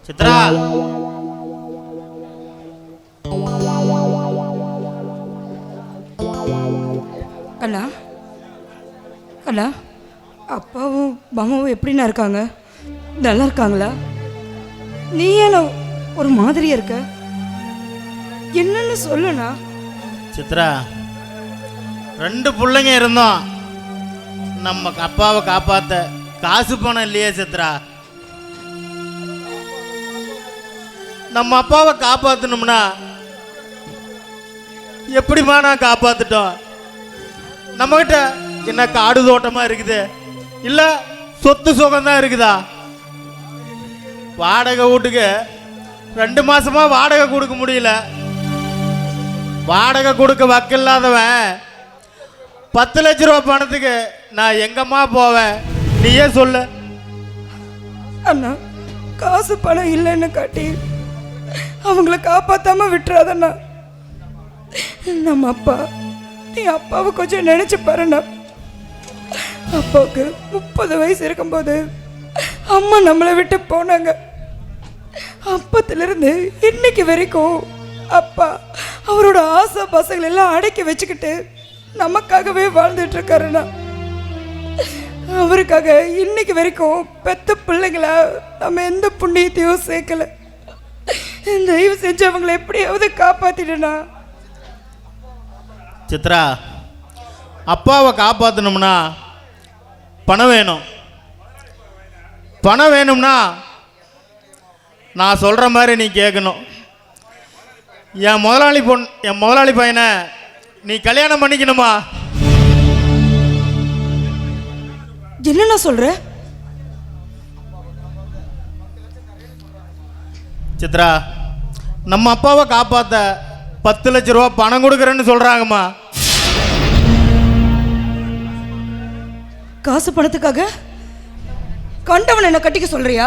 சித்ரா அண்ணா அண்ணா, அப்பாவும் மாமாவும் எப்படிண்ணா இருக்காங்க? நல்லா இருக்காங்களா? நீ ஏன் ஒரு மாதிரியா இருக்க? என்னன்னு சொல்லுண்ணா. சித்ரா, 2 பிள்ளைங்க இருந்தோம். நம்ம அப்பாவை காப்பாற்ற காசு பணம் இல்லையே சித்ரா. நம்ம அப்பாவை காப்பாற்றணும்னா எப்படிமா நான் காப்பாற்றிட்டோம்? நம்மகிட்ட என்ன காடு தோட்டமாக இருக்குது, இல்லை சொத்து சுகம்தான் இருக்குதா? வாடகை வீட்டுக்கு 2 மாசமா வாடகை கொடுக்க முடியல. வாடகை கொடுக்க வக்கில்லாதவன் 10 லட்ச ரூபா பணத்துக்கு நான் எங்கம்மா போவேன்? நீயே சொல்லு. அண்ணா, காசு பணம் இல்லைன்னு காட்டி அவங்கள காப்பாத்தாம விட்டுறாதண்ணா. நம்ம அப்பா, நீ அப்பாவை கொஞ்சம் நினைச்சு பாருண்ணா. அப்பாவுக்கு 30 வயசு இருக்கும்போது அம்மா நம்மளை விட்டு போனாங்க. அப்பத்திலிருந்து இன்னைக்கு வரைக்கும் அப்பா அவரோட ஆசை பசங்களை எல்லாம் அடக்கி வச்சுக்கிட்டு நமக்காகவே வாழ்ந்துட்டு இருக்காருண்ணா. அவருக்காக இன்னைக்கு வரைக்கும் பெத்த பிள்ளைங்கள நம்ம எந்த புண்ணியத்தையும் சேர்க்கல. தயவு செஞ்சு அவங்களை எப்படியாவது காப்பாத்திடுனா. சித்ரா, அப்பாவை காப்பாற்றணும்னா பணம் வேணும். பணம் வேணும்னா நான் சொல்கிற மாதிரி நீ கேட்கணும். என் முதலாளி பையனை நீ கல்யாணம் பண்ணிக்கணுமா? என்னண்ணா சொல்ற? சித்ரா, நம்ம அப்பாவை காப்பாற்ற 10 லட்ச ரூபா பணம் கொடுக்குறேன்னு சொல்கிறாங்கம்மா. காசு பணத்துக்காக கண்டவன் என்ன கட்டிக்க சொல்றியா?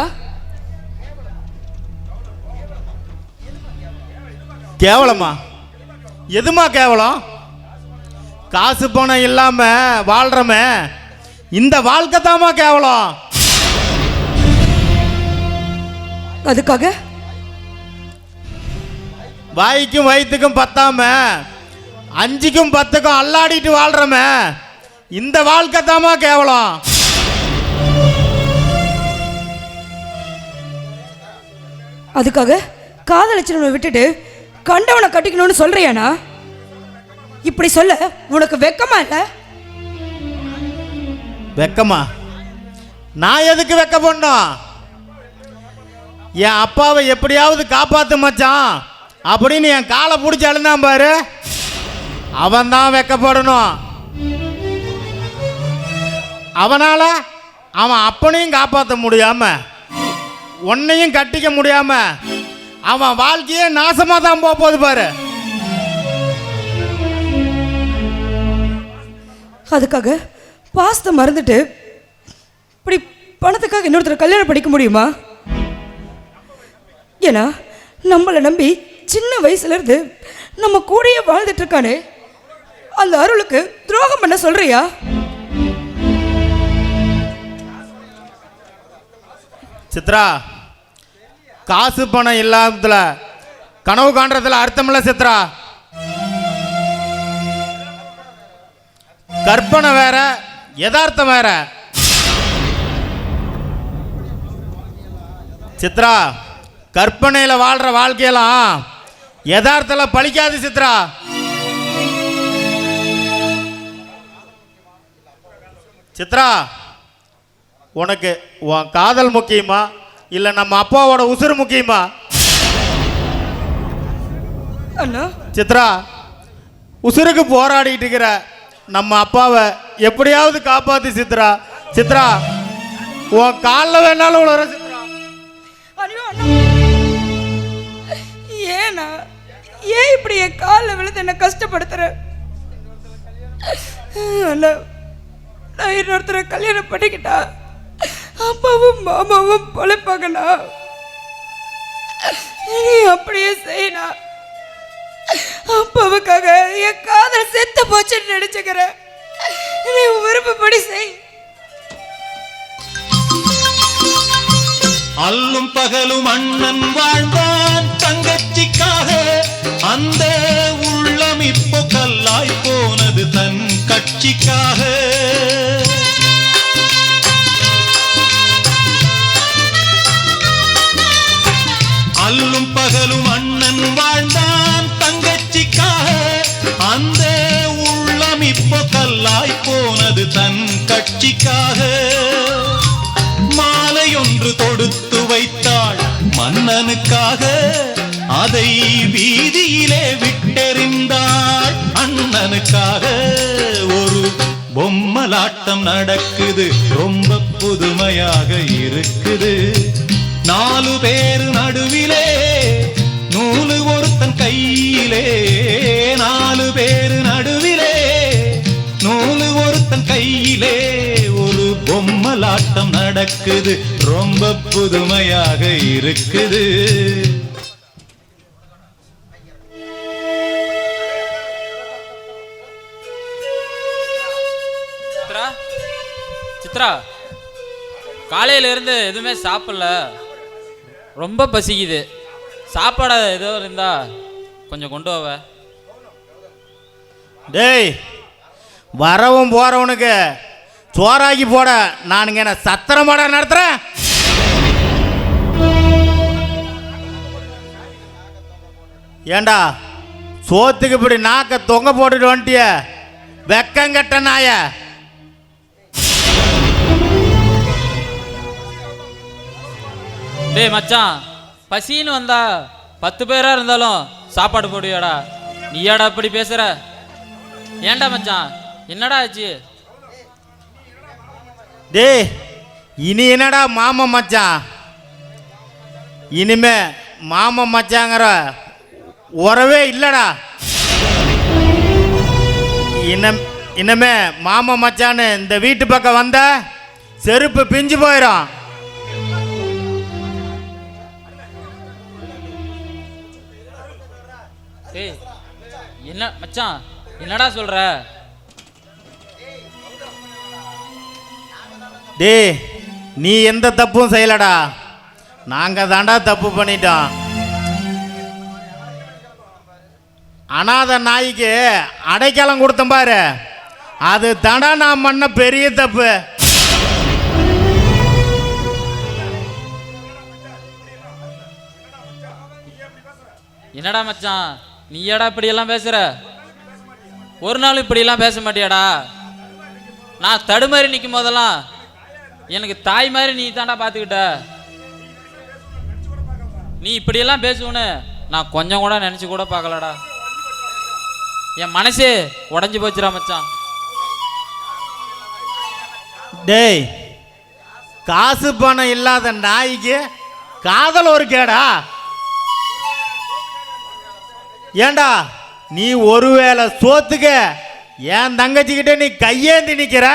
கேவலமா? எதுமா கேவலம்? காசு பணம் இல்லாம வாழ்றமே, இந்த வாழ்க்கை தாமா கேவலம். அதுக்காக வாய்க்கும் வயிற்றுக்கும் பத்தாம 5க்கும் 10க்கும் அல்லாடிட்டு வாழ்றமே, இந்த வாழ்க்கை தாமா கேவலம். அதுக்காக காதலிச்சவனை விட்டுட்டு கண்டவனை கட்டிக்கணும்னு சொல்றியானா? இப்படி சொல்ல உனக்கு வெக்கமா இல்ல? வெக்கமா? நான் எதுக்கு வெக்க பண்ணோம்? என் அப்பாவை எப்படியாவது காப்பாத்து மச்சான் அப்படின்னு என் காலை பிடிச்சி அழுந்தான் பாரு, அவன் தான் வெக்கப்படணும். அவனால அவன் அப்பனையும் காப்பாற்ற முடியாம, உன்னையும் கட்டிக்க முடியாம, அவன் வாழ்க்கையே நாசமா தான் போகுது பாரு. அதுக்காக பாஸ்த மறந்துட்டு இப்படி பணத்துக்காக இன்னொருத்தர் கல்யாணம் படிக்க முடியுமா? ஏன்னா நம்மளை நம்பி சின்ன வயசுல இருந்து நம்ம கூடயே வாழ்ந்துட்டு இருக்கானே, அந்த அருளுக்கு துரோகம் பண்ண சொல்றியா? சித்ரா, காசு பணம் இல்லாமத்துல கனவு காண்றதுல அர்த்தம் இல்ல சித்ரா. கற்பனை வேற, யதார்த்தம் வேற. சித்ரா, கற்பனையில வாழ்ற வாழ்க்கையெல்லாம் யதார்த்தத்துல பழிக்காது சித்ரா. சித்ரா, உனக்கு உன் காதல் முக்கியமா இல்ல நம்ம அப்பாவோட உசுறு முக்கியமா? அண்ணா, சித்ரா, உசுருக்கு போராடிட்டு இருக்கிற நம்ம அப்பாவை எப்படியாவது காப்பாத்து சித்ரா. சித்ரா, உன் காலில் வேணாலும் உள்ள சித்ரா. ஏன்னா ஏன் இப்படி என் காலில் விழுந்து என்ன கஷ்டப்படுத்துற? நான் இன்னொருத்தரை கல்யாணம் பண்ணிக்கிட்டா அப்பாவும் மாமாவும் பொழைப்பாங்கண்ணா. நீ அப்படியே செய்யணும். அப்பாவுக்காக என் காதல் செத்து போச்சுன்னு நினைச்சுக்கிற. நீ விருப்பப்படி செய். அல்லும் பகலும் அண்ணன் வாழ்ந்தான் தங்கச்சிக்காக. அந்த உள்ளம் இப்போ கல்லாய் போனது தன் கட்சிக்காக. அல்லும் பகலும் அண்ணன் வாழ்ந்தான் தங்கச்சிக்காக. அந்த உள்ளம் இப்போ கல்லாய் போனது தன் கட்சிக்காக. மாலை ஒன்று தொடுத்து வைத்தாள் மன்னனுக்காக. அதை வீதியிலே விட்டெறிந்தாள் அண்ணனுக்காக. ஒரு பொம்மலாட்டம் நடக்குது, ரொம்ப புதுமையாக இருக்குது. 4 பேர் நடுவிலே நூலு ஒருத்தன் கையிலே. 4 பேர் நடுவிலே நூலு ஒருத்தன் கையிலே. ஒரு பொம்மலாட்டம் நடக்குது, ரொம்ப புதுமையாக இருக்குது. சித்ரா, சித்ரா, காலையில இருந்து எதுவுமே சாப்பிடல, ரொம்ப பசிக்குது. சாப்பாடு ஏதோ இருந்தா கொஞ்சம் கொண்டு வாவ. டேய், வரவும் போறவனுக்கு சோறாக்கி போட நானுங்க என்ன சத்திரமாடா நடத்துறேன்? ஏண்டா சோத்துக்கு இப்படி நாக்க தொங்க போட்டுட்டு வந்துட்டிய, வெக்கங்கட்ட நாய. டேய் மச்சான், பசின்னு வந்தா 10 பேரா இருந்தாலும் சாப்பாடு போடுவியாடா, நீ ஏடா இப்படி பேசுற? ஏன்டா மச்சான், என்னடா ஆச்சு? டேய், இனி என்னடா மாமன் மச்சான்? இனிமே மாமன் மச்சாங்கிற உறவே இல்லடா. இனிமே மாமன் மச்சான்னு இந்த வீட்டு பக்கம் வந்த செருப்பு பிஞ்சு போயிடும். டேய், என்ன மச்சான், என்னடா சொல்ற? டேய், நீ எந்த தப்பும் செய்யலடா, நாங்க தாண்டா தப்பு பண்ணிட்டோம். அனாத நாய்க்கு அடைக்கலம் கொடுத்தோம் பாரு, அது தாண்டா நான் பண்ண பெரிய தப்பு. என்னடா மச்சான், நீ ஏடா இப்படி எல்லாம் பேசுற? ஒரு நாள் இப்படி எல்லாம் பேச மாட்டியாடா? நான் தடுமாறி நிற்கும் போதெல்லாம் எனக்கு தாய் மாதிரி நீ தாண்டா பார்த்துக்கிட்ட. நீ இப்படியெல்லாம் பேசுவனு நான் கொஞ்சம் கூட நினச்சி கூட பார்க்கலடா. என் மனசே உடஞ்சி போச்சுடா மச்சான். டேய், காசு பணம் இல்லாத நாய்க்கு காதல் ஒரு கேடா? ஏண்டா நீ ஒருவேளை சோத்துக்க என் தங்கச்சிக்கிட்ட நீ கையேந்தி நிக்கிற?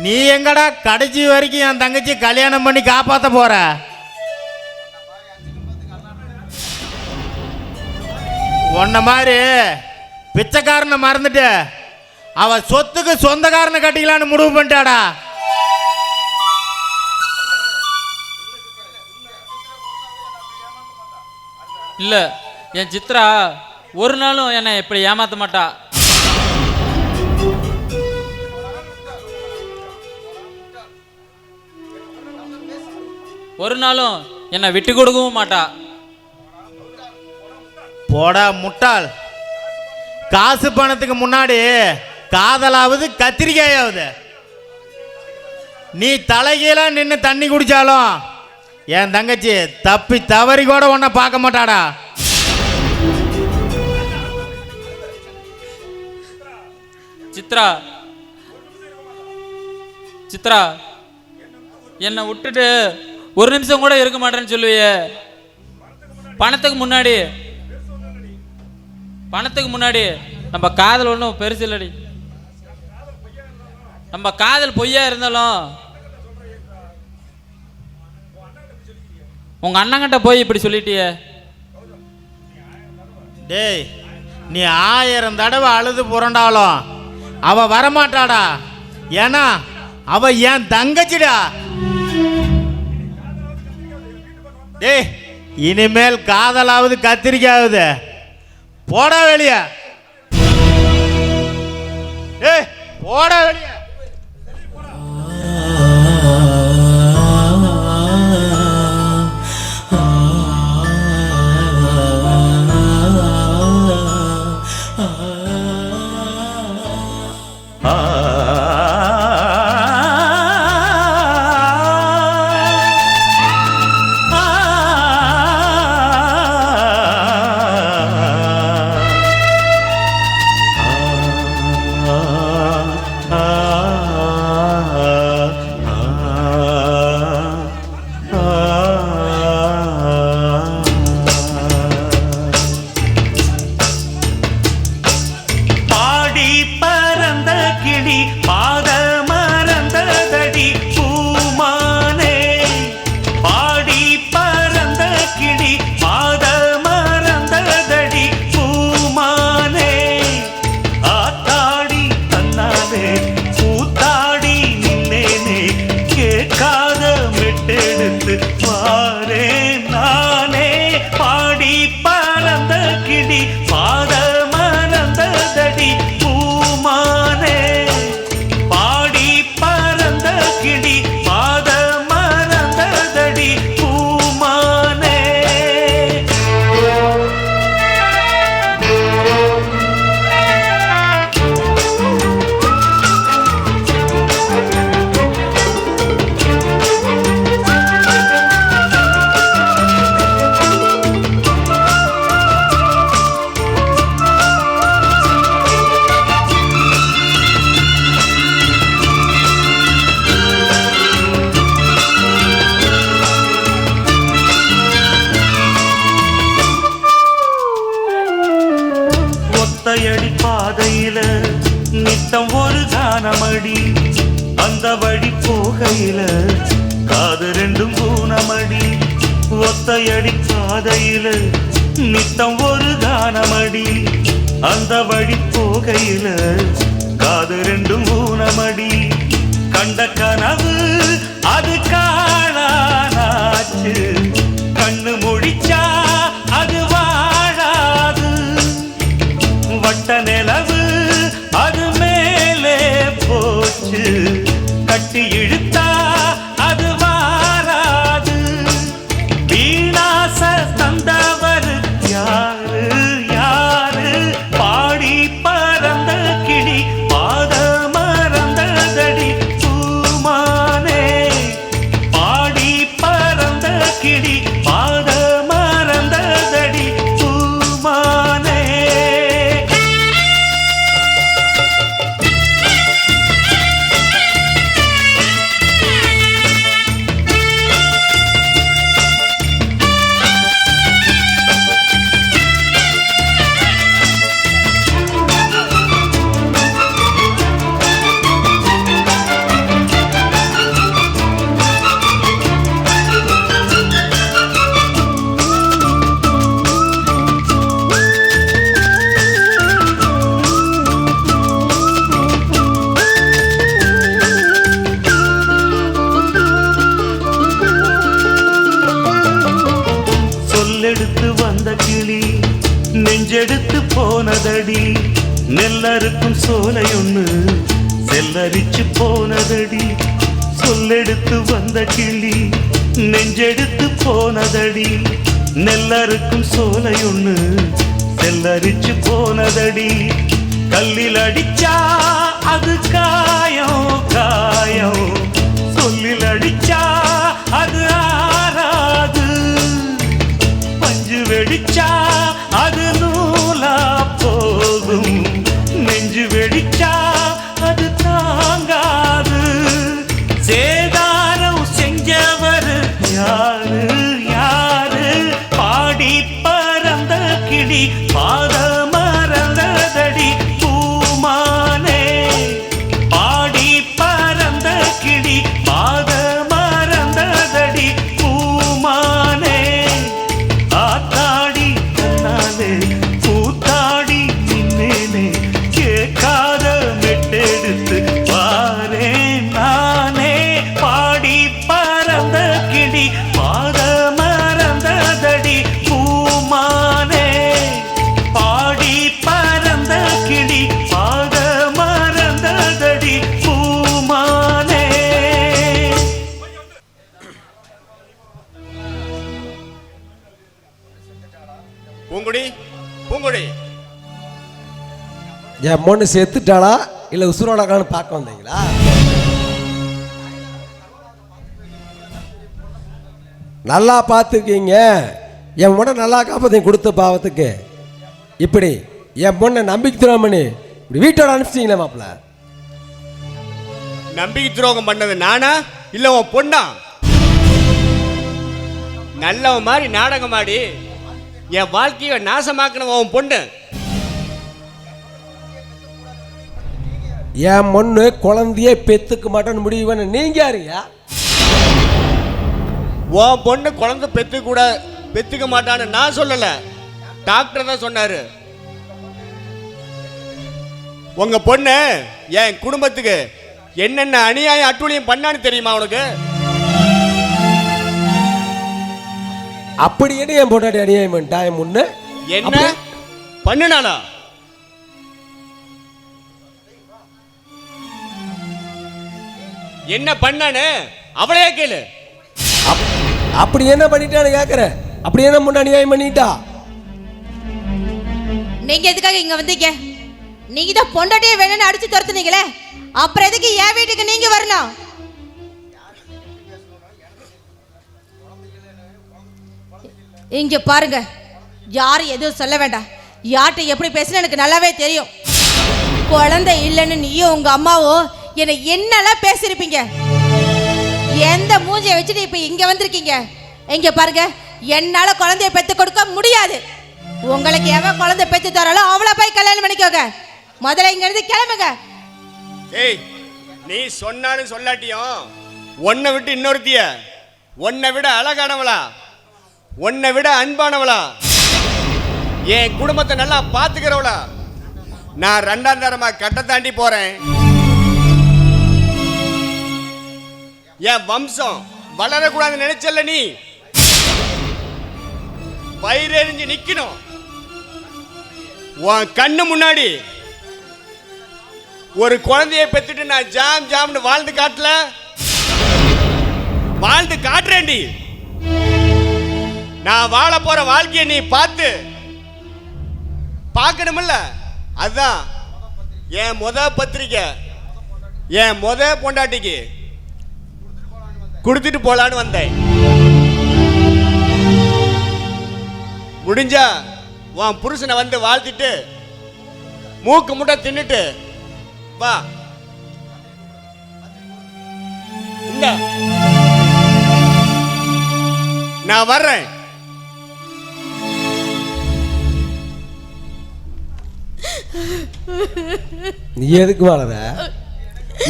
நீ எங்கடா கடைசி வரைக்கும் என் தங்கச்சி கல்யாணம் பண்ணி காப்பாத்த போற? உன்ன மாதிரி பிச்சைக்காரனை மறந்துட்டு அவ சொத்துக்கு சொந்தக்காரனை கட்டிக்கலான்னு முடிவு பண்ணிட்டாடா. இல்ல, என் சித்ரா ஒரு நாளும் என்னை இப்படி ஏமாத்த மாட்டா. ஒரு நாளும் என்னை விட்டு கொடுக்கவும் மாட்டா. போடா முட்டாள், காசு பணத்துக்கு முன்னாடி காதலாவது கத்திரிக்காயாவது. நீ தலைகீழ நின்று தண்ணி குடிச்சாலும் என் தங்கச்சி தப்பி தவறி கூட ஒன்ன பார்க்க மாட்டாடா. சித்ரா, சித்ரா, என்னை விட்டுட்டு ஒரு நிமிஷம் கூட இருக்க மாட்டேன்னு சொல்லுவியே. பணத்துக்கு முன்னாடி நம்ம காதல் ஒன்றும் பெருசு இல்லடி. நம்ம காதல் பொய்யா இருந்தாலும் உங்க அண்ணங்கிட்ட போய் இப்படி சொல்லிட்டியே. டேய், நீ 1000 தடவை அழுது புரண்டாலும் அவ வரமாட்டாடா. ஏன்னா அவ என் தங்கச்சிடா. டேய், இனிமேல் காதலாவது கத்திரிக்காவது போடா வெளிய. ஏய், போடா வெளிய. ஒத்தையடி பாதையில நித்தம் ஒரு கானமடி, அந்த வழி போகையில காது ரெண்டும் பூனமடி. ஒத்தையடி பாதையில நித்தம் ஒரு கானமடி, அந்த வழி போகையில காது ரெண்டும் பூனமடி. கண்ட கனவு அது காணானாச்சு, கண்ணு முடிச்சா அது வாழாது. வட்ட நிலவு அது மேலே போச்சு, கட்டி இழுத்தா அது வாராது. வீணாச தந்தவர் யாரு யாரு, பாடி பறந்த கிளி பாத மறந்ததடி பூமானே. பாடி பறந்த கிளி பாத மறந்ததடி பூமானே. சொல்லெடுத்து வந்த கிளி நெஞ்செடுத்து போனதடி, நெல்லறுக்கும் சோலையொன்னு செல்லரிச்சு போனதடி. சொல்லெடுத்து வந்த கிளி நெஞ்செடுத்து போனதடி, நெல்லறுக்கும் சோலையொன்னு செல்லரிச்சு போனதடி. கல்லில் அடிச்சா அது காயம் காயம், சொல்லில் அடிச்சா அது ஆறாது. பஞ்சு வெடிச்சா அது நூலா போகும், நெஞ்சு வெடிச்சா அது தாங்காது. சேதாரம் செஞ்சவர் யாரு யாரு, பாடி பறந்த கிளி பாத மறந்ததடி பூமானே. பாடி பறந்த கிளி பாத மறந்ததடி பூங்குடி பூங்குடி, என் பொண்ணு செத்துட்டாளா இல்லை உசுரோடாக்கான்னு பார்க்க வந்தீங்களா? நல்லா பார்த்துருக்கீங்க. என் பொண்ணை நல்லா காப்பாற்றி கொடுத்த பாவத்துக்கு இப்படி என் பொண்ணை நம்பிக்கை துரோகம் பண்ணி இப்படி வீட்டோட அனுப்பிச்சிங்களே மாப்பிள்ள. நம்பிக்கை துரோகம் பண்ணது நானா இல்ல உன் பொண்ணா? நல்லவன் மாதிரி நாடகம் ஆடி என் வாழ்க்கையை நாசமாக்கணும் உன் பொண்ணு. என் பொண்ணு குழந்தையே பெத்துக்க மாட்டேன்னு முடிவு பண்ண நீங்க யாருங்க? உன் பொண்ணு குழந்தை பெத்துக்க மாட்டான்னு நான் சொல்லல, டாக்டர் தான் சொன்னாரு. உங்க பொண்ணு என் குடும்பத்துக்கு என்னென்ன அநியாயம் அட்டூழியம் பண்ணான்னு தெரியுமா உனக்கு? அப்படி என்ன என் பொண்டாட்டி அநியாயம் பண்ணிட்டா? என் முன்ன என்ன பண்ணுனாளா? என்ன பண்ணானு அவளையே கேளு. அப்படி என்ன பண்ணிட்டான்னு கேக்குற? அப்படி என்ன முன்ன அநியாயம் பண்ணிட்டா? நீங்க எதுக்காக இங்க வந்தீங்க? நீங்க தான் பொண்டாட்டியே வேணும்னு அடிச்சு துரத்துனீங்களே, அப்புறம் எதுக்கு என் வீட்டுக்கு நீங்க வரணும்? இங்க பாருங்க, யாரும் எதுவும் சொல்ல வேண்டாம். யார்கிட்ட எப்படி பேசுன எனக்கு நல்லாவே தெரியும். குழந்தை இல்லைன்னு நீயும் உங்க அம்மாவும் என்னை என்னெல்லாம் பேசியிருப்பீங்க. எந்த மூஞ்சியை வச்சுட்டு இப்ப இங்க வந்திருக்கீங்க? இங்க பாருங்க, என்னால குழந்தைய பெத்து கொடுக்க முடியாது. உங்களுக்கு எவன் குழந்தை பெத்து தராலோ அவளை போய் கல்யாணம் பண்ணிக்கோங்க. முதல்ல இங்க இருந்து கிளம்புங்க. ஏய், நீ சொன்னாலும் சொல்லாட்டியும் உன்னை விட்டு இன்னொருத்திய, உன்னை விட அழகானவளா, உன்னை விட அன்பானவளா, என் குடும்பத்தை நல்லா பாத்துக்கிறவளா நான் 2ஆம் தரமா கட்ட தாண்டி போறேன். என் வம்சம் வளரக்கூடாதுன்னு நினைச்சல, நீ வயிறெறிஞ்சு நிக்கணும். உன் கண்ணு முன்னாடி ஒரு குழந்தையை பெத்துட்டு நான் ஜாம் ஜாம்னு வாழ்ந்து காட்டல, வாழ்ந்து காட்டுறேன்டி. நான் வாழ போற வாழ்க்கையை நீ பார்த்து பார்க்கணுமில்ல? அதுதான் என் பத்திரிக்கை என் பொண்டாட்டிக்கு கொடுத்துட்டு போலான்னு வந்தேன். முடிஞ்சா உன் புருஷனை வந்து வாழ்த்திட்டு மூக்கு முட்டை தின்னுட்டு வா. இந்த நான் வர்றேன். நீ எதுக்கு வாழற?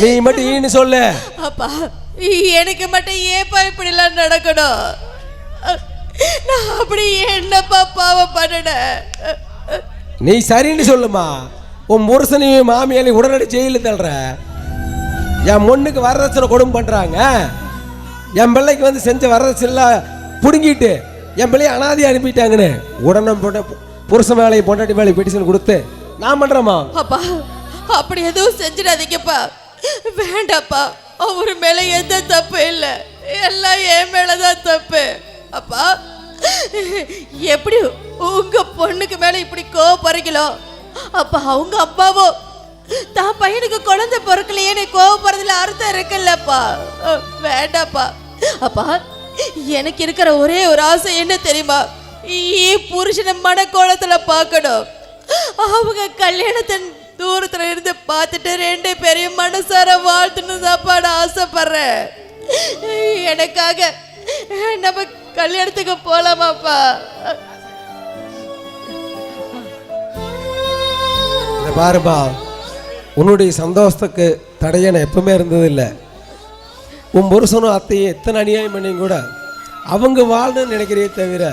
நீ மட்டும் ஈன்னு சொல்லு. அப்பா, எனக்கு மட்டும் ஏப்பா இப்படிலாம் நடக்கணும்? நான் அப்படி என்னப்பா பாவம் பண்ணினேன்? நீ சரின்னு சொல்லுமா. உன் புருஷனையும் மாமியாலையும் உடனடி ஜெயிலில் தள்ளுற. என் பொண்ணுக்கு வரதட்சணை கொடுமை பண்றாங்க. என் பிள்ளைக்கு வந்து செஞ்ச வரதட்சணை பிடுங்கிட்டு என் பிள்ளைய அனாதையை அனுப்பிட்டாங்கன்னு உடனே புருஷ வேலையை பொண்டாட்டி வேலையை பெட்டிஷன் கொடுத்து நான் பண்றேம்மா. அப்பா, அப்படி எதுவும் செஞ்சிடாதீங்கப்பா. வேண்டாப்பா, அவரு மேல எந்த தப்பு இல்லை, எல்லாம் என் மேலதான் தப்பு. அப்பா, எப்படி உங்க பொண்ணுக்கு மேல இப்படி கோவப்படுறீங்களோ, அப்ப அவங்க அப்பாவோ தான் பையனுக்கு குழந்தை பிறக்கலையே கோவப்படுறதுல அர்த்தம் இருக்குல்லப்பா. வேண்டாப்பா. அப்பா, எனக்கு இருக்கிற ஒரே ஒரு ஆசை என்ன தெரியுமா? புருஷனை மனக்கோலத்துல பார்க்கணும். அவங்க கல்யாணத்தை தூரத்துல இருந்து பார்த்துட்டு 2 பேரையும் மனசார வாழ்த்துன்னு தான்ப்பா நான் ஆசைப்படுறேன். எனக்காக நம்ம கல்யாணத்துக்கு போலாமாப்பா? பாருப்பா, உன்னுடைய சந்தோஷத்துக்கு தடையான எப்பவுமே இருந்ததில்லை. உன் புருஷனும் அத்தையும் எத்தனை அநியாயம் பண்ணியும் கூட அவங்க வாழணும்னு நினைக்கிறியே தவிர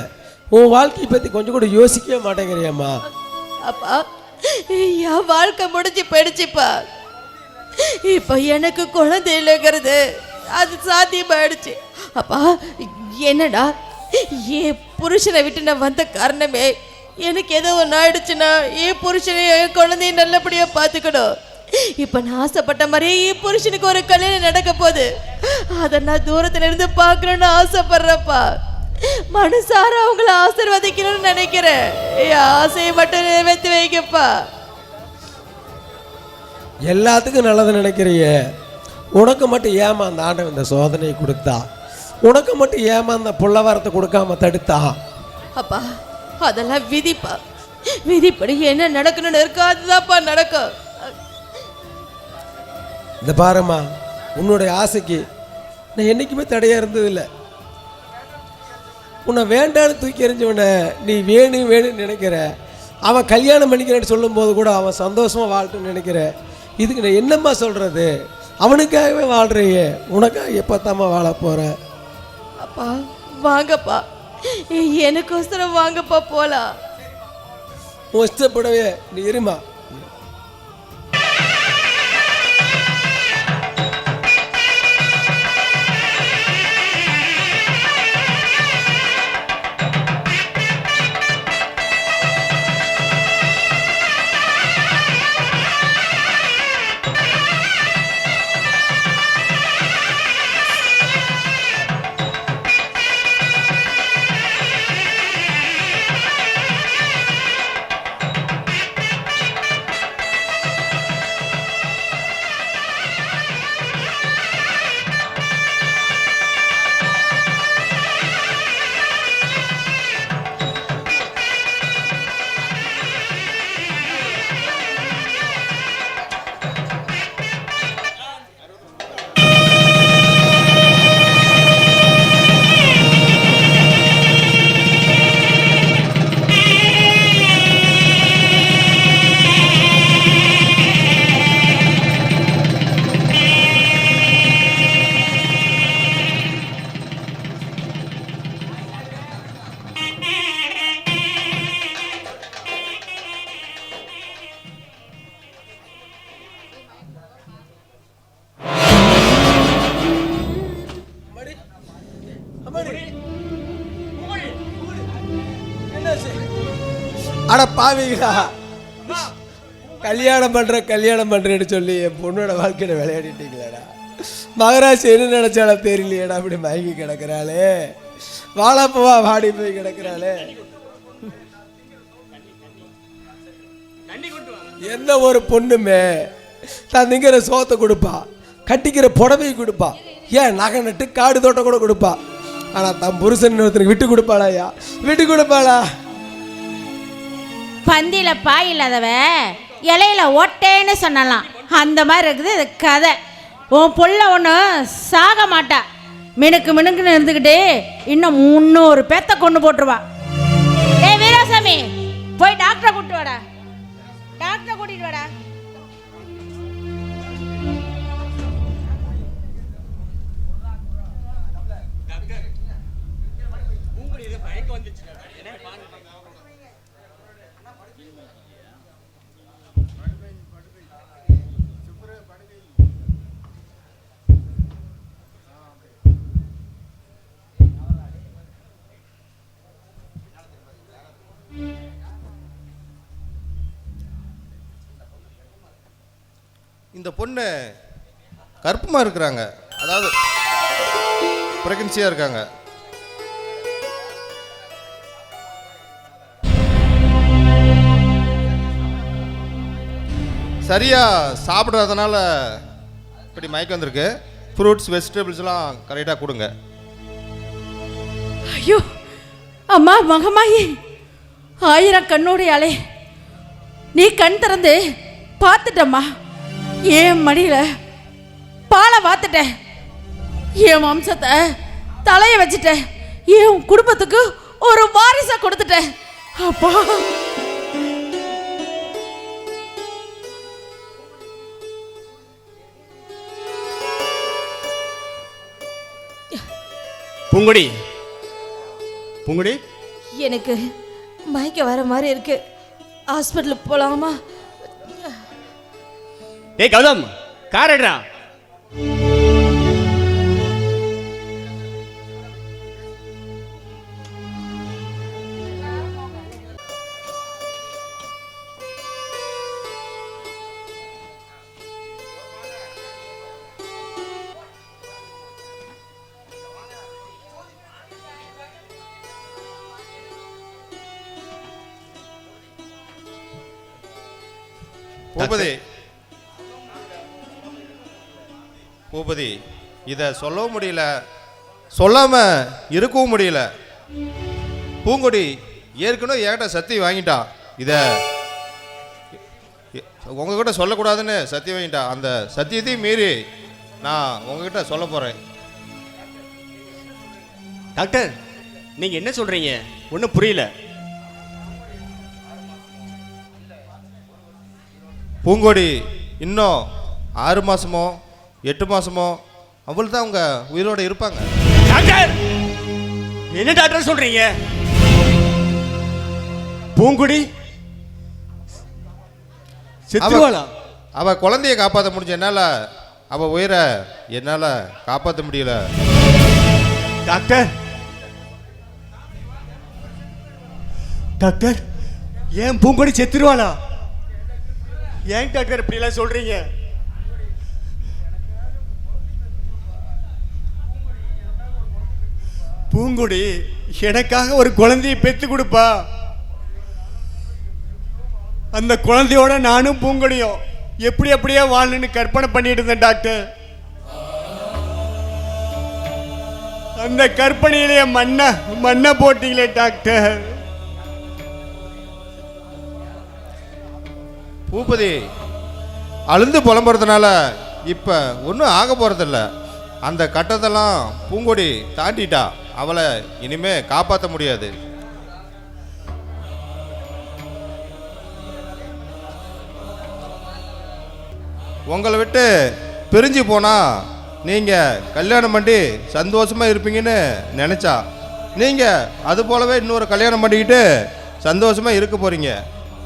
உன் வாழ்க்கையை பற்றி கொஞ்சம் கூட யோசிக்கவே மாட்டேங்கிறியம்மா. அப்பா, என் வாழ்க்கை முடிஞ்சு போயிடுச்சுப்பா. இப்போ எனக்கு குழந்தை இல்லைங்கிறது அது சாத்தியமாயிடுச்சு. அப்பா, என்னடா என் புருஷனை விட்டு நான் வந்த காரணமே எனக்கு ஏதோ ஒன்று ஆயிடுச்சுன்னா என் புருஷனை என் குழந்தைய நல்லபடியாக பார்த்துக்கணும். இப்போ நான் ஆசைப்பட்ட மாதிரியே என் புருஷனுக்கு ஒரு கல்யாணம் நடக்க போகுது. அதை நான் தூரத்துல இருந்து பார்க்கணும்னு ஆசைப்படுறப்பா. மனசார அவங்கள ஆசீர்வதிக்கணும்னு நினைக்கிறேன். என் ஆசையை மட்டும் நிறைவேற்றி வைக்கப்பா. எல்லாத்துக்கும் நல்லது நினைக்கிறிய, உனக்கு மட்டும் ஏமா அந்த ஆண்டவன் இந்த சோதனையை கொடுத்தா? உனக்கு மட்டும் ஏமா அந்த புள்ளவரத்தை கொடுக்காம தடுத்தா? அப்பா அதெல்லாம் விதிப்பா. விதிப்படி என்ன நடக்கணும்னு இருக்கோ அதுதான்ப்பா நடக்கும். இந்த பாருமா, உன்னுடைய ஆசைக்கு நான் என்றைக்குமே தடையாக இருந்ததில்லை. உன்னை வேண்டான்னு தூக்கி எறிஞ்சவனை நீ வேணும் வேணும்னு நினைக்கிற. அவன் கல்யாணம் பண்ணிக்கிறேன்னு சொல்லும்போது கூட அவன் சந்தோஷமாக வாழட்டுன்னு நினைக்கிற. இதுக்கு நான் என்னம்மா சொல்கிறது? அவனுக்காகவே வாழ்கிறையே, உனக்காக எப்போத்தாம்மா வாழ போகிற? அப்பா வாங்கப்பா, எனக்கோசரம் வாங்கப்பா, போலாம். உன் இஷ்டப்படவே நீ இருமா. அட பாவிங்களா, கல்யாணம் பண்ணுறேன்னு சொல்லி என் பொண்ணோட வாழ்க்கையில் விளையாடிட்டீங்களாடா. மகராசி என்ன நினைச்சாலும் தெரியலையேடா, அப்படி மயங்கி கிடக்கிறாளே, வாழப்பவா வாடி போய் கிடக்கிறாளே. எந்த ஒரு பொண்ணுமே தான் திங்கிற சோத்தை கொடுப்பா, கட்டிக்கிற புடவை கொடுப்பா, ஏன் நகை நட்டு காடு தோட்டம் கூட கொடுப்பா. ஆனால் தன் புருஷன் ஒருத்தருக்கு விட்டு கொடுப்பாளாயா? விட்டு கொடுப்பாளா? பந்தியில பாய் இல்லாதவ இலையில ஒட்டேன்னு சொன்னலாம். அந்த மாதிரி இருக்குது இது கதை. உன் புள்ள ஒன்று சாக மாட்டா, மினுக்குன்னு இருந்துக்கிட்டு இன்னும் 300 பேத்த கொண்டு போட்டுருவா. டேய் வீராசாமி, போய் டாக்டரை கூட்டிட்டு வாடா, டாக்டரை கூட்டிட்டு வாடா. இந்த பொண்ணு கற்பமாக இருக்கிறாங்க, அதாவது பிரெக்னன்சியாக இருக்காங்க. சரியாக சாப்பிட்றதுனால இப்படி மயக்கம் வந்திருக்கு. ஃப்ரூட்ஸ் வெஜிடபிள்ஸ்லாம் கரெக்டாக கொடுங்க. ஐயோ அம்மா மகமாயி, 1000 கண்ணோடையாளே, நீ கண் திறந்து பார்த்துட்டம்மா. என் மடியில் பாலை வாத்துட்டேன், என் வம்சத்தை தலையை வச்சுட்டேன், என் குடும்பத்துக்கு ஒரு வாரிசை கொடுத்துட்டேன். அப்பா பூங்குடி, பூங்குடி, எனக்கு மயக்கம் வர மாதிரி இருக்கு, ஹாஸ்பிட்டலுக்கு போலாமா? ஏய் கௌதம், கார் எடுறா. பூபதி பூபதி இதை சொல்லவும் முடியல, சொல்லாம இருக்கவும் முடியல. பூங்கொடி ஏற்கனவே என்கிட்ட சத்தியம் வாங்கிட்டான். இதை உங்ககிட்ட சொல்லக்கூடாதுன்னு சத்தியம் வாங்கிட்டான். அந்த சத்தியத்தையும் மீறி நான் உங்ககிட்ட சொல்ல போறேன். டாக்டர் நீங்க என்ன சொல்றீங்க? ஒன்றும் புரியல. பூங்கொடி இன்னும் 6 மாசமோ 8 மாசமோ அவள் தான் அவங்க உயிரோட இருப்பாங்க. டாக்டர் என்ன டாக்டர் சொல்றீங்க? பூங்குடி செத்துவாளா? அவ குழந்தைய காப்பாற்ற முடிஞ்ச என்னால அவ உயிரை என்னால காப்பாற்ற முடியல. டாக்டர் டாக்டர் ஏன் பூங்குடி செத்துருவாளா? ஏன் டாக்டர் இப்படி எல்லாம் சொல்றீங்க? பூங்குடி எனக்காக ஒரு குழந்தையை பெத்து கொடுப்பா. அந்த குழந்தையோட நானும் பூங்குடியும் எப்படி அப்படியே வாழணும்னு கற்பனை பண்ணிட்டு இருந்தேன் டாக்டர். அந்த கற்பனையிலேயே மண்ணை போட்டீங்களே டாக்டர். பூபதி அழுந்து புலம்புறதுனால இப்ப ஒன்றும் ஆக போறதில்ல. அந்த கட்டத்தெல்லாம் பூங்கொடி தாண்டிட்டா. அவளை இனிமே காப்பாற்ற முடியாது. உங்களை விட்டு பிரிஞ்சு போனா நீங்க கல்யாணம் பண்ணி சந்தோஷமா இருப்பீங்கன்னு நினைச்சா நீங்க அது போலவே இன்னொரு கல்யாணம் பண்ணிக்கிட்டு சந்தோஷமா இருக்க போறீங்க.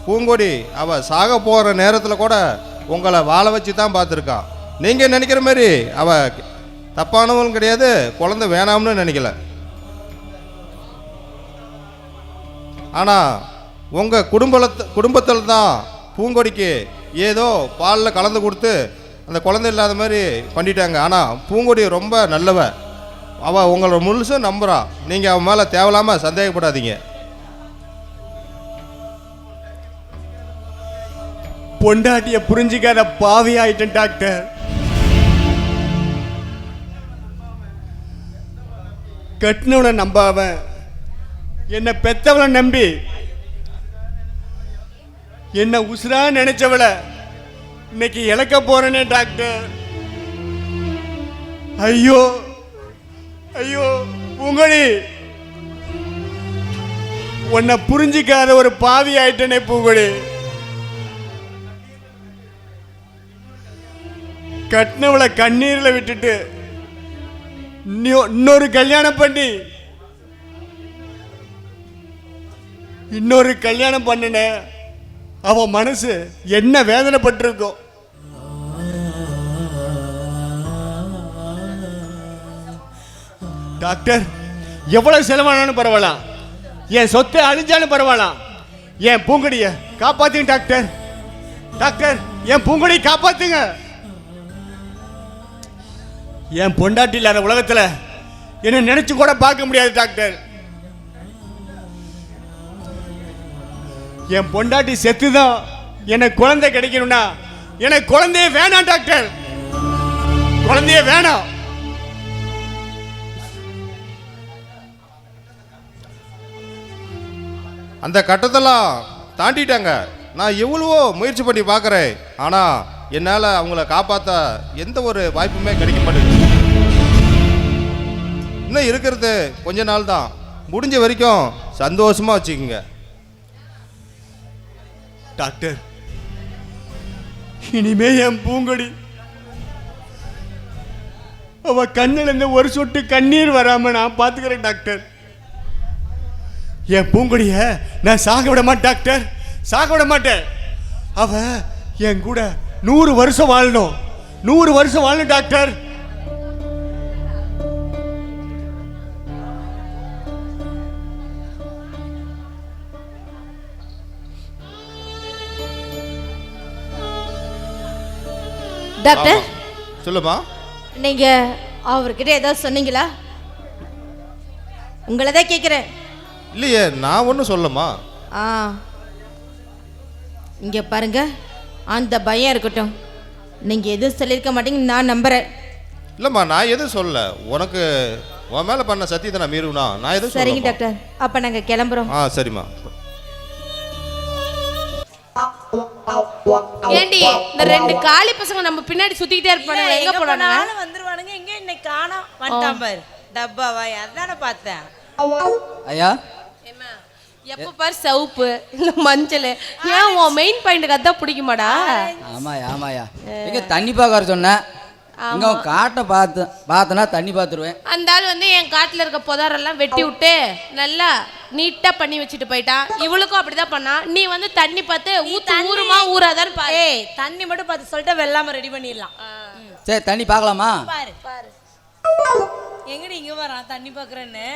பூங்கொடி அவ சாக போற நேரத்துல கூட உங்களை வாழ வச்சு தான் பார்த்துருக்கான். நீங்க நினைக்கிற மாதிரி அவ தப்பானவளும் கிடையாது, குழந்தை வேணாம்னு நினைக்கல. ஆனா உங்க குடும்பத்தில் தான் பூங்கொடிக்கு ஏதோ பாலில் கலந்து கொடுத்து அந்த குழந்தை இல்லாத மாதிரி பண்ணிட்டாங்க. ஆனால் பூங்கொடி ரொம்ப நல்லவ. அவள் உங்களை முழுசும் நம்புறா. நீங்கள் அவன் மேலே தேவையில்லாமல் சந்தேகப்படாதீங்க. பொண்டாட்டிய புரிஞ்சிக்காத பாவி ஆயிட்டேன் டாக்டர். கட்டினவனை நம்பாம என்னை பெத்தவளை நம்பி என்ன உசுரா நினைச்சவள இன்னைக்கு இழக்க போறேனே டாக்டர். ஐயோ ஐயோ பூங்கொடி, உன்னை புரிஞ்சிக்காத ஒரு பாவி ஆயிட்டனே பூங்கொடி. கட்டினவளை கண்ணீர்ல விட்டுட்டு இன்னொரு கல்யாணம் பண்ணி இன்னொரு கல்யாணம் பண்ணின அவன் மனசு என்ன வேதனைப்பட்டிருக்கும். டாக்டர் எவ்வளவு செலவானாலும் பரவாயில்ல, என் சொத்தை அழிஞ்சாலும் பரவாயில்ல, என் பூங்கொடிய காப்பாத்துங்க டாக்டர். டாக்டர் என் பூங்கொடியை காப்பாத்துங்க. என் பொண்டாட்டி இல்லாத உலகத்துல என்ன நினைச்சு கூட பார்க்க முடியாது டாக்டர். என் பொண்டாட்டி செத்துதான் எனக்கு குழந்தை கிடைக்கணும்னா எனக்கு குழந்தைய வேணாம் டாக்டர், குழந்தைய வேணாம். அந்த கட்டத்தெல்லாம் தாண்டிட்டாங்க. நான் எவ்வளவோ முயற்சி பண்ணி பார்க்குறேன். ஆனால் என்னால் அவங்கள காப்பாற்ற எந்த ஒரு வாய்ப்புமே கிடைக்க மாட்டேங்குது. இன்னும் இருக்கிறது கொஞ்ச நாள் தான். முடிஞ்ச வரைக்கும் சந்தோஷமாக வச்சுக்கோங்க டாக்டர். இனிமே என் பூங்கொடி அவ கண்ணில் இருந்து ஒரு சொட்டு கண்ணீர் வராம நான் பார்த்துக்கிறேன் டாக்டர். என் பூங்கொடிய நான் சாக விட மாட்டேன் டாக்டர், சாக விட மாட்டேன். அவ என் கூட 100 வருஷம் வாழணும், 100 வருஷம் வாழணும் டாக்டர். டாக்டர் சொல்லுமா. நீங்க அவர்கிட்ட ஏதாவது சொன்னீங்களா? உங்களை தான் கேட்குறேன். இல்லையே, நான் ஒன்றும் சொல்லமா. இங்க பாருங்க, அந்த பயம் இருக்கட்டும். நீங்கள் எதுவும் சொல்லியிருக்க மாட்டீங்கன்னு நான் நம்புகிறேன். இல்லைம்மா, நான் எதுவும் சொல்லல. உனக்கு உன் மேலே பண்ண சத்தியத்தை நான் மீறுவனா? நான் எதுவும் சரிங்க சொல்லலம்மா. டாக்டர், அப்போ நாங்கள் கிளம்புறோம். சரிம்மா. ஏண்டி இந்த 2 காளி பசங்க நம்ம பின்னாடி சுத்திக்கிட்டே இருப்பானுங்க, எங்க போனானுங்க? வந்துருவானுங்க. எங்க இன்னைக்கு காணோம் வந்துட்டான் பாரு டப்பாவா, அதானே பார்த்தேன். ஐயா, எப்ப பாரு சவுப்பு இல்ல மஞ்சள், ஏன் உன் மெயின் பாயிண்ட்க்கு அதான் பிடிக்குமாடா? ஆமாயா ஆமாயா, எங்க தண்ணி பார்க்க வர சொன்னேன். இங்க காட்டை பார்த்தனா தண்ணி பார்த்துருவேன். அந்த ஆள் வந்து என் காட்டுல இருக்க புதாரெல்லாம் வெட்டி விட்டு நல்லா நீட்டா பண்ணி வச்சுட்டு போயிட்டான். இவளுக்கும் அப்படிதான் பண்ணா. நீ வந்து தண்ணி பார்த்து ஊருமா ஊராதான்னு பாரு. தண்ணி மட்டும் பார்த்து சொல்லிட்டு வெள்ளாம ரெடி பண்ணிடலாம். சரி, தண்ணி பார்க்கலாமா? பாரு பாரு, எங்கடி இங்க வரான் தண்ணி பாக்குறேன்னு.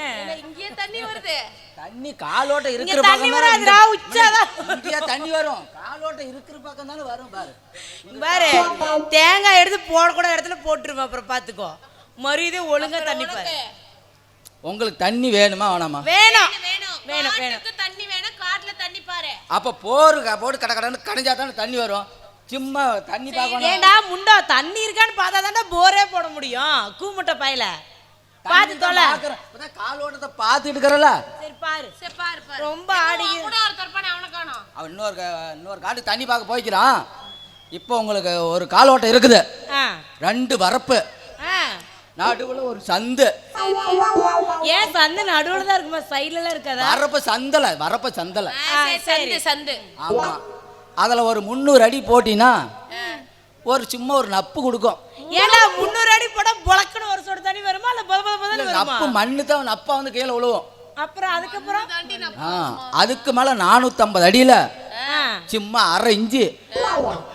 இங்கே தண்ணி வருது. தண்ணி காலோட்ட இருக்கிற தண்ணி வராதுடா, உச்சாதான் தண்ணி வரும். காலோட்ட இருக்கிற பக்கம் தானே வரும். பாரு பாரு, தேங்காய் எடுத்து போடக்கூட இடத்துல போட்டுருவேன், அப்புறம் பாத்துக்கோ. மறுபடியும் ஒழுங்கா தண்ணி பாரு. உங்களுக்கு தண்ணி வேணுமா வேணாமா? வேணும் வேணும் வேணும் வேணும். தண்ணி வேணும், காட்டுல தண்ணி பாரு. அப்ப போட்டு கடை கடைன்னு கடைஞ்சா தானே தண்ணி வரும். சும்மா தண்ணி பார்க்கணும். ஏண்டா முண்டா, தண்ணி இருக்கான்னு பார்த்தா தானே போரே போட முடியும். கூமுட்டை பாயில பாத்து தொலை. காலோட்டத்தை பார்த்துட்டு இருக்கிறல. சரி பாரு, சரி பாரு பாரு. ரொம்ப ஆடி கூட ஒரு தர்பானே அவன காணோம். அவன் இன்னொரு காட்டு தண்ணி பார்க்க போய்க்கிறான். இப்போ உங்களுக்கு ஒரு காலோட்டம் இருக்குது, 2 வரப்பு, நடுவுல ஒரு சந்து. ஏன் சந்து நடுவுல தான் இருக்குமா, சைடுல எல்லாம் இருக்காதா? வரப்ப சந்தல. சந்து சந்து. ஆமா, அதுல ஒரு 300 அடி போட்டினா ஒரு சும்மா ஒரு நப்பு கொடுக்கும். ஏண்டா 300 அடி போட பொளக்குன்னு ஒரு சொட்டு தண்ணி வருமா, இல்ல பொத வருமா? நப்பு மண்ணு தான், நப்பா வந்து கீழே விழுவும். அப்புறம் அதுக்கப்புறம் அதுக்கு மேல 450 அடியில சும்மா 1/2 இன்ச்சு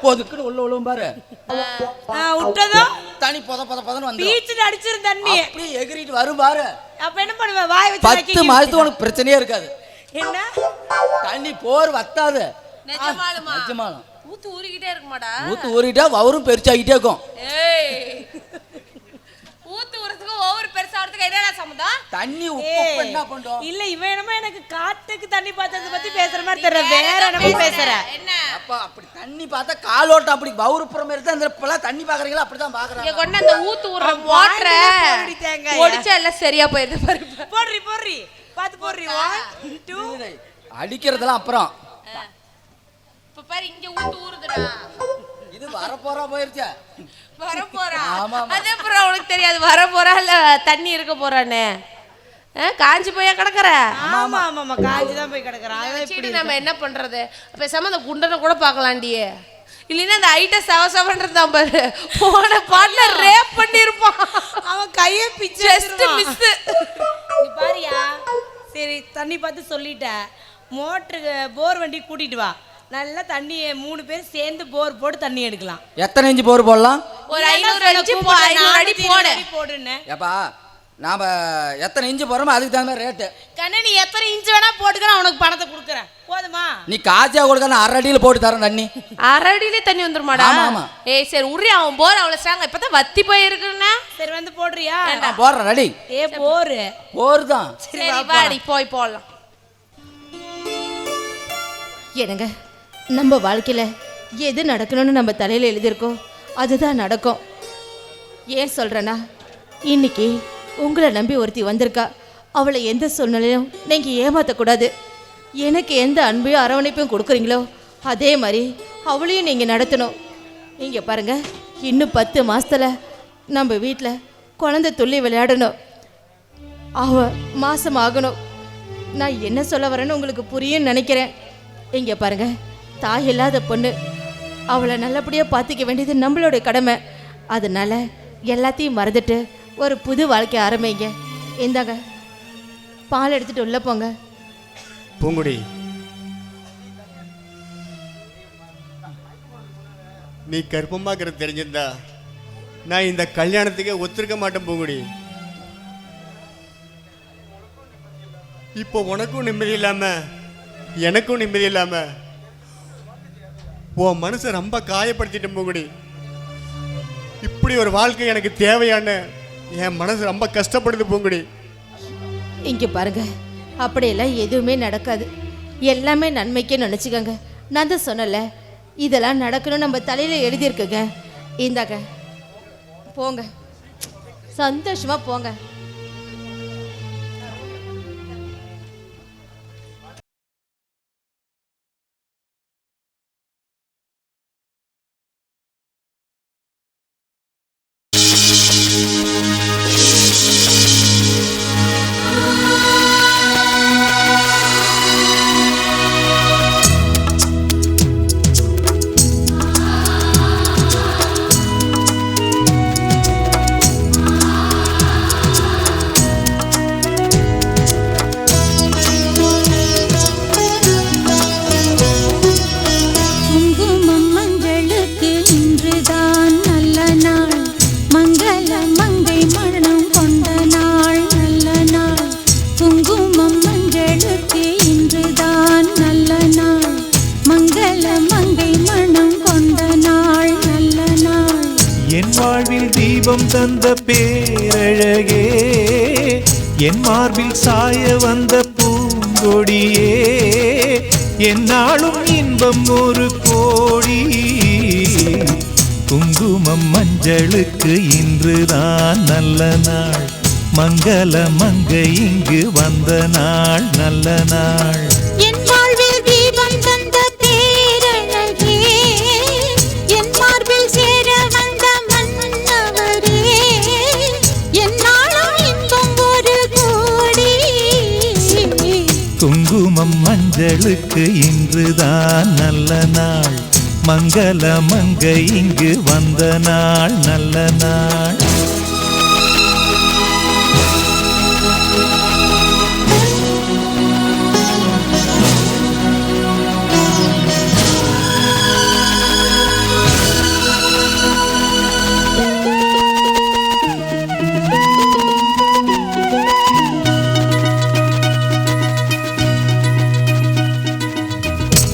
பொதுக்குன்னு உள்ள விழுவும் பாரு. விட்டதும் தண்ணி பொதன்னு வந்து பீச்சில் அடிச்சிரும் தண்ணி, அப்படியே எகிரிட்டு வரும் பாரு. அப்ப என்ன பண்ணுவ, வாய் வச்சு 10 மாசத்துக்கு உனக்கு பிரச்சனையே இருக்காது. என்ன தண்ணி போர் வத்தாது. நிஜமாலுமா? நிஜமாலும் ஊத்து ஊறிக்கிட்டே இருக்குமாடா? ஊத்து ஊறிட்டா வவரும் பெருசாகிட்டே இருக்கும். ஏய், ஊத்து ஊறதுக்கு ஒவ்வொரு பெருசாகிறதுக்கு என்னடா சம்பந்தம்? தண்ணி உப்பு என்ன பண்ணும்? இல்ல, இவன் என்னமோ எனக்கு காட்டுக்கு தண்ணி பார்த்தத பத்தி பேசுற மாதிரி தெரியல, வேற என்னமோ பேசுற. என்ன அப்ப அப்படி தண்ணி பார்த்தா காலோட்டம் அப்படி வவுறுப்புறம் இருந்தா இந்த இப்பெல்லாம் தண்ணி பாக்குறீங்களா? அப்படிதான் பாக்குறாங்க. இங்க கொண்டு அந்த ஊத்து ஊற மோட்டரை ஒடிச்சா எல்லாம் சரியா போயிடுது பாரு. போடுறி பாத்து போடுறி. 1 2 அடிக்கிறதெல்லாம் அப்புறம். இப்ப பாரு, இங்க ஊத்து ஊறுதுடா. இது வரப்போறா போயிருச்சா? வரப்போறா? ஆமா. அது அப்புறம் உனக்கு தெரியாது வரப்போறா இல்ல தண்ணி இருக்க போறானே. காஞ்சி போய் கிடக்குற. ஆமா ஆமா, காஞ்சி தான் போய் கிடக்குறான். இப்படி நம்ம என்ன பண்றது? பேசாம அந்த குண்டனை கூட பார்க்கலாண்டியே. இல்லைன்னா அந்த ஐட்ட சவசவன்றான் பாரு, போன பாட்டுல ரேப் பண்ணிருப்பான். அவன் கையை பிச்சு ஜஸ்ட் மிஸ். நீ பாரியா, சரி தண்ணி பார்த்து சொல்லிட்ட. மோட்டருக்கு போர் வண்டி கூட்டிட்டு வா, நல்லா தண்ணியை 3 பேர் சேர்ந்து போர் போட்டு தண்ணி எடுக்கலாம். எத்தனை இன்ச்சு போர் போடலாம்? ஒரு 500 அடி போ, 500 அடி போடுன்னு. ஏப்பா, நாம எத்தனை இன்ச்சு போறோமோ அதுக்கு தகுந்த ரேட்டு. கண்ணா, நீ எத்தனை இன்ச்சு வேணா போட்டுக்கிறேன், உனக்கு பணத்தை கொடுக்குறேன், போதுமா? நீ காய்ச்சா கொடுக்க நான் 1/2 அடியில போட்டு தரேன் தண்ணி. 1/2 அடியிலே தண்ணி வந்துருமாடா? ஆமா. ஏய் சரி உரி, அவன் போர் அவ்வளவு ஸ்ட்ராங், இப்பதான் வத்தி போயிருக்குன்னா. சரி வந்து போடுறியா? போடுறேன், ரெடி. போர் தான். சரி வாடி போய் போடலாம். என்னங்க, நம்ம வாழ்க்கையில் எது நடக்கணும்னு நம்ம தலையில் எழுதியிருக்கோம் அதுதான் நடக்கும். ஏன் சொல்கிறேன்னா, இன்னைக்கு உங்களை நம்பி ஒருத்தி வந்திருக்கா. அவளை எந்த சூழ்நிலையும் நீங்கள் ஏமாற்றக்கூடாது. எனக்கு எந்த அன்பையும் அரவணைப்பையும் கொடுக்குறீங்களோ அதே மாதிரி அவளையும் நீங்கள் நடத்தணும். இங்கே பாருங்கள், இன்னும் 10 மாதத்தில் நம்ம வீட்டில் குழந்தை துள்ளி விளையாடணும். அவள் மாதம் ஆகணும். நான் என்ன சொல்ல வரேன்னு உங்களுக்கு புரியும்னு நினைக்கிறேன். இங்கே பாருங்க, தாய் இல்லாத பொண்ணு, அவளை நல்லபடியாக பார்த்துக்க வேண்டியது நம்மளோட கடமை. அதனால எல்லாத்தையும் மறந்துட்டு ஒரு புது வாழ்க்கை ஆரம்பிங்க. இந்தாங்க, பால் எடுத்துட்டு உள்ள போங்க. பூங்குடி, நீ கர்ப்பமாக்குறது தெரிஞ்சிருந்தா நான் இந்த கல்யாணத்துக்கே ஒத்துருக்க மாட்டேன் பூங்குடி. இப்போ உனக்கும் நிம்மதி இல்லாம எனக்கும் நிம்மதி இல்லாம உன் மனசை ரொம்ப காயப்படுத்திட்டேன் பூங்குடி. இப்படி ஒரு வாழ்க்கை எனக்கு தேவையான என் மனசு ரொம்ப கஷ்டப்படுது பூங்குடி. இங்கே பாருங்க, அப்படியெல்லாம் எதுவுமே நடக்காது. எல்லாமே நன்மைக்கே நினச்சிக்கோங்க. நான் தான் சொன்னல, இதெல்லாம் நடக்கணும் நம்ம தலையில் எழுதியிருக்குங்க. இந்தாங்க போங்க, சந்தோஷமா போங்க. தீபம் தந்த பேரழகே, என் மார்பில் சாய வந்த பூங்கொடியே, என்னாலும் இன்பம் ஒரு கோடி. குங்குமம் மஞ்சளுக்கு இன்றுதான் நல்ல நாள், மங்கள மங்கை இங்கு வந்த நாள் நல்ல நாள். என் வாழ்வில் தீபம் தந்த பேரழகே, என் மார்பில் சேர வந்த மன்னவரே, என்னாலும் இன்பம் ஒரு கோடி. குங்குமம் மஞ்சளுக்கு இன்றுதான் நல்ல நாள், மங்கள மங்கை இங்கு வந்த நாள் நல்ல நாள்.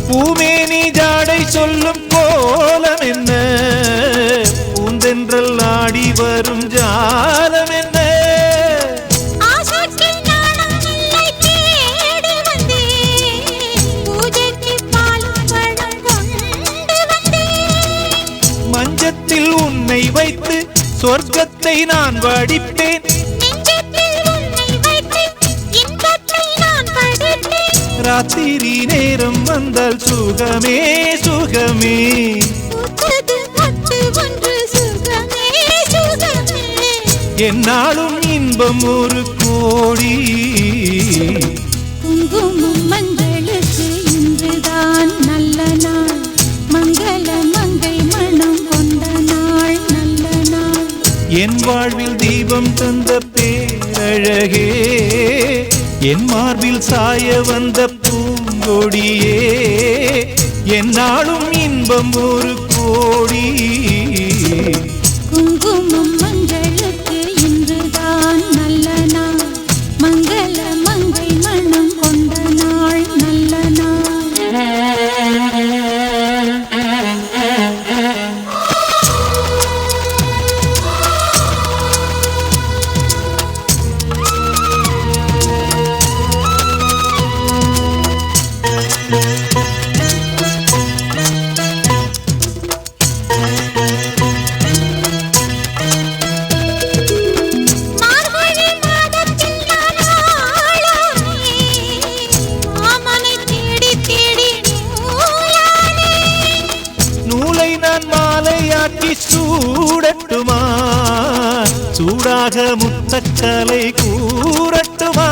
பூமேனி ஜாடை சொல்லும் கோலம் என்ன, பூந்தென்றல் ஆடி வரும் ஜாலம் என்ன. மஞ்சத்தில் உன்னை வைத்து சொர்க்கத்தை நான் வடிப்பேன், ராத்திரி நேரம் வந்தால் சுகமே சுகமே. என்னாலும் இன்பம் ஒரு கோடி. குங்குமம் மஞ்சளுக்கு இன்றுதான் நல்ல நாள், மங்கள மங்கை மனம் கொண்ட நாள் நல்ல நாள். என் வாழ்வில் தீபம் தந்த பேரழகே, என் மார்பில் சாய வந்த பூங்கொடியே, என்னாலும் இன்பம் ஒரு கோடி. குங்குமம் மஞ்சளுக்கு இன்றுதான் நல்ல நாள், மங்கள மங்கை மனம் கொண்ட நாள் நல்ல நாள். நூலை நான் மாலையாக்கி சூடட்டுமா, சூடாக முத்தக்கலை கூறட்டுமா.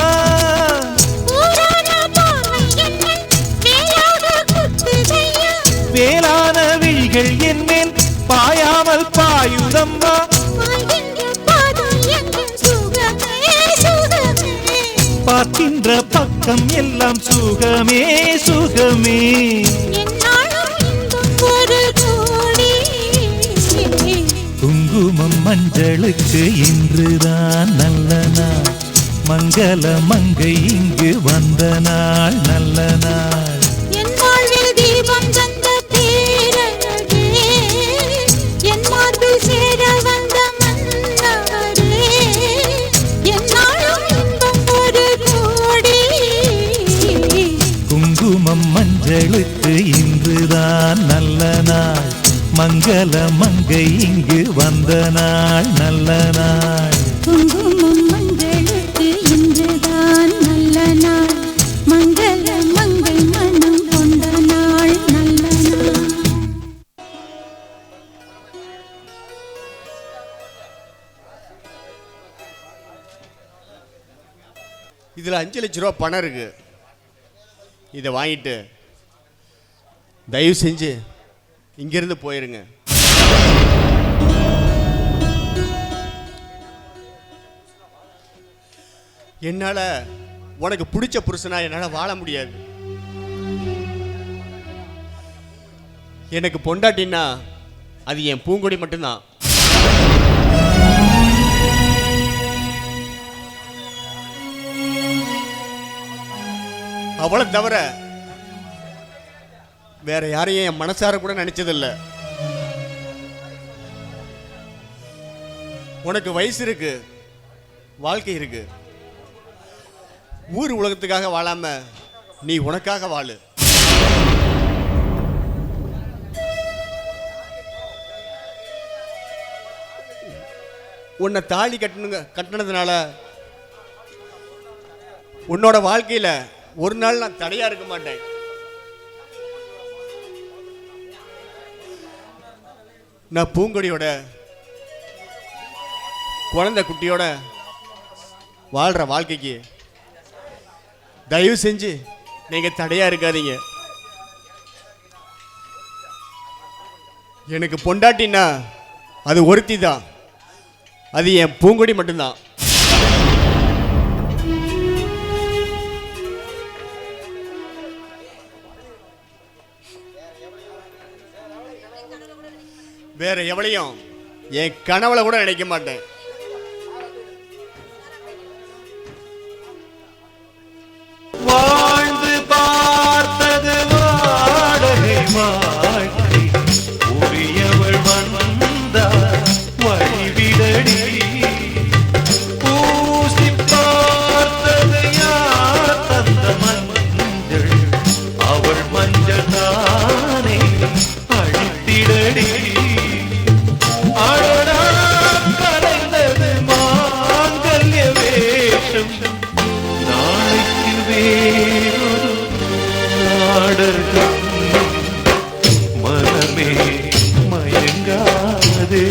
வேளான விழிகள் என்னேன் பாயாமல் பாயுதம்மா, பார்க்கின்ற பக்கம் எல்லாம் சுகமே சுகமே. குங்குமம் மஞ்சளுக்கு இன்றுதான் நல்ல நாள், மங்கள மங்கை இங்கு வந்த நாள் நல்ல நாள். என் வாழ்வில் தீபம் தந்த பேரழகே, என் மார்பில் சேர வந்த மன்னவரே, என்னாலும் இன்பம் ஒரு கோடி. குங்குமம் மஞ்சளுக்கு இன்றுதான் நல்ல மங்கள மங்கை இங்கு வந்த நாள் நல்ல நாள். குங்குமம் மங்களுக்கு இன்றுதான் நல்ல நாள். மங்கள மங்கை மனம் கொண்ட நாள் நல்ல நாள். இதில் 5 லட்ச ரூபா பணம் இருக்கு. இதை வாங்கிட்டு தயவு செஞ்சு இங்கிருந்து போயிருங்க. என்னால உனக்கு பிடிச்ச புருஷனா என்னால வாழ முடியாது. எனக்கு பொண்டாட்டின்னா அது என் பூங்கொடி மட்டும்தான். அவளை தவிர வேற யாரையும் என் மனசார கூட நினைச்சதில்லை. உனக்கு வயசு இருக்கு, வாழ்க்கை இருக்கு. ஊர் உலகத்துக்காக வாழாம நீ உனக்காக வாழு. உன்னை தாலி கட்டினதுனால உன்னோட வாழ்க்கையில ஒரு நாள் நான் தடையா இருக்க மாட்டேன். நான் பூங்கொடியோட குழந்தை குட்டியோட வாழ்ற வாழ்க்கைக்கு தயவு செஞ்சு நீங்க தடையா இருக்காதீங்க. எனக்கு பொண்டாட்டின்னா அது ஒருத்தி தான், அது என் பூங்கொடி மட்டும்தான். வேற எவளையும் என் கனவுல கூட நினைக்க மாட்டேன். வாழ்ந்து பார்த்தது வாடகை வாழ்க்கை, உரியவள் வந்தார் வழிவிடடி. பூசி பார்த்தது யார் தந்த மஞ்சள், அவள் மஞ்சள் தானே அழித்திடடி. அடடா கலைந்தது மாங்கல்ய வேஷம், நாளைக்கு வேறொரு நாடகம். மனமே மயங்காதே.